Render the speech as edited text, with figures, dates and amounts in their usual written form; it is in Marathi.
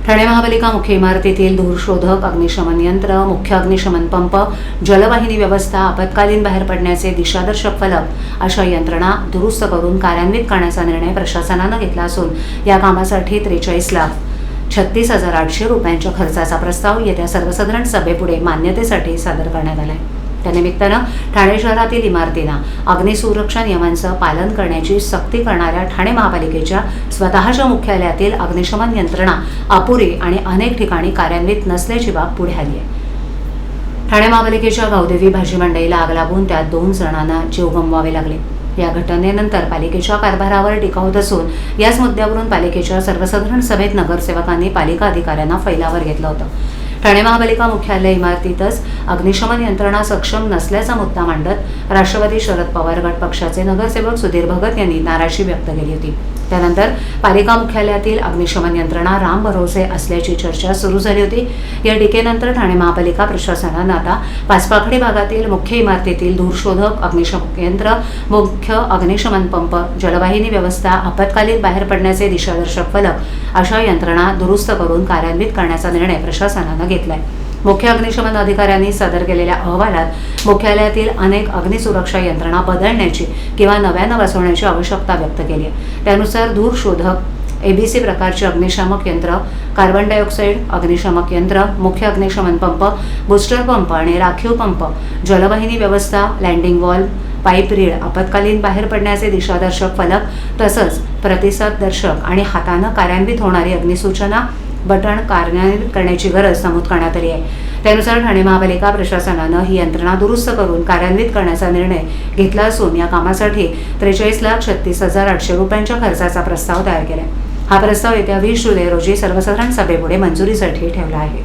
ठाणे महापालिका मुख्य इमारतीतील धूरशोधक अग्निशमन यंत्र, मुख्य अग्निशमन पंप, जलवाहिनी व्यवस्था, आपत्कालीन बाहेर पडण्याचे दिशादर्शक फलक अशा यंत्रणा दुरुस्त करून कार्यान्वित करण्याचा निर्णय प्रशासनानं घेतला असून या कामासाठी 43,36,800 रुपयांच्या खर्चाचा प्रस्ताव येत्या सर्वसाधारण सभेपुढे मान्यतेसाठी सादर करण्यात आला आहे। त्यानिमित्तानं ठाणे शहरातील इमारतींना अग्निसुरक्षा नियमांचं पालन करण्याची सक्ती करणाऱ्या ठाणे महापालिकेच्या स्वतःच्या मुख्यालयातील अग्निशमन यंत्रणा अपुरी आणि अनेक ठिकाणी कार्यान्वित नसल्याची बाब पुढे आली आहे। ठाणे महापालिकेच्या गावदेवी भाजी मंडईला आग लागून त्यात 2 जणांना जीव गमवावे लागले। या घटनेनंतर पालिकेच्या कारभारावर टीका होत असून याच मुद्द्यावरून पालिकेच्या सर्वसाधारण सभेत नगरसेवकांनी पालिका अधिकाऱ्यांना फैलावर घेतलं होतं। ठाणे महापालिका मुख्यालय इमारतीतच अग्निशमन यंत्रणा सक्षम नसल्याचा मुद्दा मांडत राष्ट्रवादी शरद पवार गट पक्षाचे नगरसेवक सुधीर भगत यांनी नाराजी व्यक्त केली होती। त्यानंतर पालिका मुख्यालयातील अग्निशमन यंत्रणा रामभरोसे असल्याची चर्चा सुरू झाली होती। या टीकेनंतर ठाणे महापालिका प्रशासनानं आता पाचपाखडी भागातील मुख्य इमारतीतील धूरशोधक अग्निशमन यंत्र, मुख्य अग्निशमन पंप, जलवाहिनी व्यवस्था, आपत्कालीन बाहेर पडण्याचे दिशादर्शक फलक अशा यंत्रणा दुरुस्त करून कार्यान्वित करण्याचा निर्णय प्रशासनानं घेतलाय। मुख्य अग्निशमन अधिकाऱ्यांनी सादर केलेल्या अहवालात मुख्यालयातील अनेक अग्निसुरक्षा यंत्रणा बदलण्याची किंवा नव्यानं बसवण्याची आवश्यकता व्यक्त केली आहे। त्यानुसार धूरशोधक, ABC प्रकारचे अग्निशामक यंत्र, कार्बन डायऑक्साईड अग्निशामक यंत्र, मुख्य अग्निशमन पंप, बूस्टर पंप आणि राखीव पंप, जलवाहिनी व्यवस्था, लँडिंग वॉल्व, पाईप रीड, आपत्कालीन बाहेर पडण्याचे दिशादर्शक फलक तसंच प्रतिसाददर्शक आणि हातानं कार्यान्वित होणारी अग्निसूचना बटण कार्यान्वित करण्याची गरज नमूद करण्यात आली आहे। त्यानुसार ठाणे महापालिका प्रशासनानं ही यंत्रणा दुरुस्त करून कार्यान्वित करण्याचा निर्णय घेतला असून या कामासाठी 43,36,800 रुपयांच्या खर्चाचा प्रस्ताव तयार केला आहे। हा प्रस्ताव येत्या 20 जुलै रोजी सर्वसाधारण सभेपुढे मंजुरीसाठी ठेवला आहे।